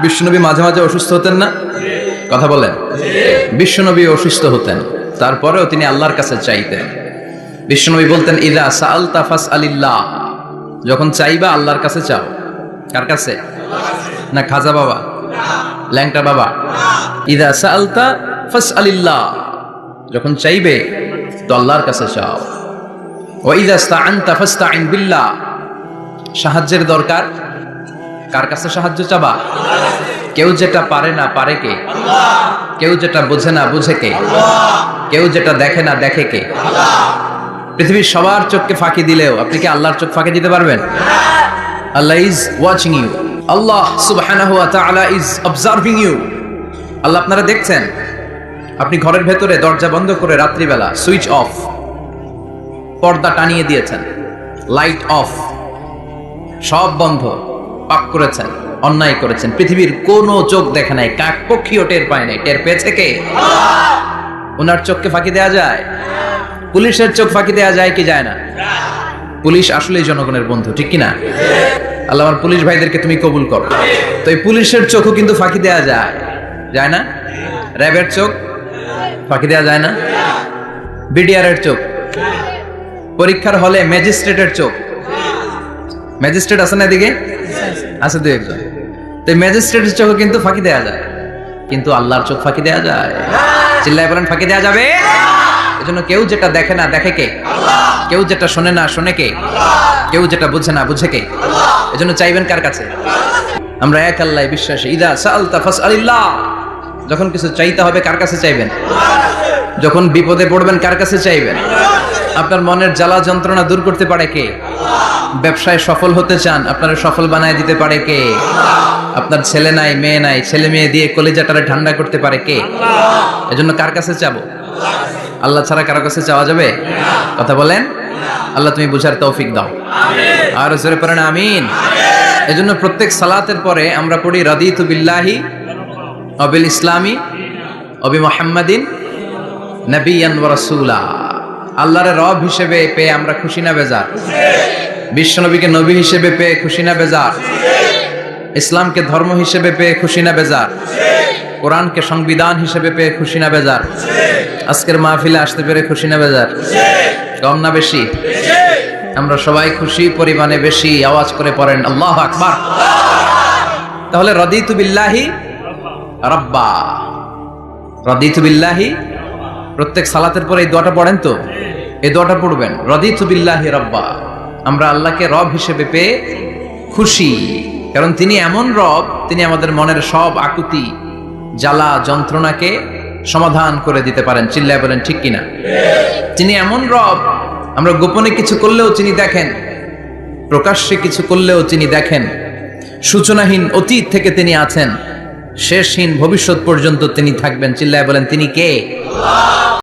বিশ্বনবী মাঝে মাঝে অসুস্থ হতেন না? কথা বলেন। বিশ্বনবী অসুস্থ হতেন, তারপরেও তিনি আল্লাহর কাছে চাইতেন। বিশ্বনবী বলতেন, ইযা সাআলতা ফাসআলিল্লাহ, যখন চাইবা আল্লাহর কাছে চাও। কার কাছে? না খাজা বাবা, ল্যাংটা বাবা? ইযা সাআলতা ফাসআলিল্লাহ, যখন চাইবে তো আল্লাহর কাছে চাও। ওয়া ইযা ইসতাআনতা ফাসতাইন বিল্লাহ, সাহায্যের দরকার কার কাছে সাহায্য চাবা? কেউ যেটা পারে না পারে কে? কেউ যেটা বোঝে না বুঝে কে? কেউ যেটা দেখে না দেখে কে? পৃথিবীর সবার চোখকে ফাঁকি দিলেও আপনি কি আল্লাহর চোখ ফাঁকি দিতে পারবেন? আল্লাহ ইজ ওয়াচিং ইউ, আল্লাহ সুবহানাহু ওয়া তাআলা ইজ অবজার্ভিং ইউ। আল্লাহ আপনারা দেখছেন। আপনি ঘরের ভেতরে দরজা বন্ধ করে রাত্রিবেলা সুইচ অফ, পর্দা টানিয়ে দিয়েছেন, লাইট অফ, সব বন্ধ, পাপ করেছেন, অন্যায় করেছেন, পৃথিবীর কোনো চোখ দেখে নাই, কাক পক্ষীও টের পায় নাই। টের পেয়েছে কে? ওনার চোখকে ফাঁকি দেয়া যায়? পুলিশের চোখ ফাঁকি দেয়া যায় কি যায় না? পুলিশ আসলেই জনগণের বন্ধু, ঠিক কিনা? আল্লাহ আমার পুলিশ ভাইদেরকে তুমি কবুল করো। তো এই পুলিশের চোখও কিন্তু ফাঁকি দেয়া যায়, যায় না? র্যাবের চোখ ফাঁকি দেয়া যায় না? বিডিআরের চোখ, পরীক্ষার হলে ম্যাজিস্ট্রেটের চোখ, ম্যাজিস্ট্রেট আছে না এদিকে? আছে দু একজন। তো ম্যাজিস্ট্রেটের চোখও কিন্তু ফাঁকি দেয়া যায়, কিন্তু আল্লাহর চোখ ফাঁকি দেয়া যায়? চিল্লায় বলেন ফাঁকি দেয়া যাবে? এজন্য কেউ যেটা দেখে না দেখে কে? কেউ যেটা শোনে না শোনে কে? কেউ যেটা বুঝে না বুঝে কে? এজন্য চাইবেন কার কাছে? আমরা এক আল্লাহয় বিশ্বাসী। ইযা সাআলতা ফাসআলিল্লাহ, যখন কিছু চাইতে হবে কার কাছে চাইবেন? যখন বিপদে পড়বেন কার কাছে চাইবেন? আপনার মনের জ্বালা যন্ত্রণা দূর করতে পারে কে? ব্যবসায় সফল হতে চান, আপনারা সফল বানায় দিতে পারে কে? আপনার ছেলে নাই মেয়ে নাই, ছেলে মেয়ে দিয়ে কলিজাটারে ঠান্ডা করতে পারে কে? এজন্য কার কাছে চাবো? আল্লাহ ছাড়া কারো কাছে চাওয়া যাবে? কথা বলেন। আল্লাহ তুমি বুঝার তৌফিক দাও, আর জোরে পড়েন আমিন। এজন্য প্রত্যেক সালাতের পরে আমরা পড়ি রাদিতু বিল্লাহি ওয়া বিল ইসলামি ওয়া বি মুহাম্মাদিন নাবিয়্যান ওয়া রাসূলা। আল্লাহর রব হিসেবে পেয়ে আমরা খুশি না বেজার? বিশ্বনবীকে নবী হিসেবে পেয়ে খুশি না বেজার? ইসলামকে ধর্ম হিসেবে পেয়ে খুশি না বেজার? কোরআনকে সংবিধান হিসেবে পেয়ে খুশি না বেজার? আজকের মাহফিলে আসতে পেরে খুশি না বেজার? কম না বেশি? আমরা সবাই খুশি, পরিমাণে বেশি। আওয়াজ করে পড়েন আল্লাহু আকবার। তাহলে রাদিতু বিল্লাহি রাব্বা, রাদিতু বিল্লাহি, প্রত্যেক সালাতের পরে এই দোয়াটা পড়েন তো? এই দোয়াটা পড়বেন, রাদিতু বিল্লাহি রাব্বা। আমরা আল্লাহকে রব হিসেবে পেয়ে খুশি, কারণ তিনি এমন রব, তিনি আমাদের মনের সব আকুতি জ্বালা যন্ত্রণাকে সমাধান করে দিতে পারেন। চিল্লায় বলেন ঠিক কিনা? তিনি এমন রব, আমরা গোপনে কিছু করলেও তিনি দেখেন, প্রকাশ্যে কিছু করলেও তিনি দেখেন। সূচনাহীন অতীত থেকে তিনি আছেন, শেষহীন ভবিষ্যৎ পর্যন্ত তিনি থাকবেন। চিল্লায় বলেন তিনি কে?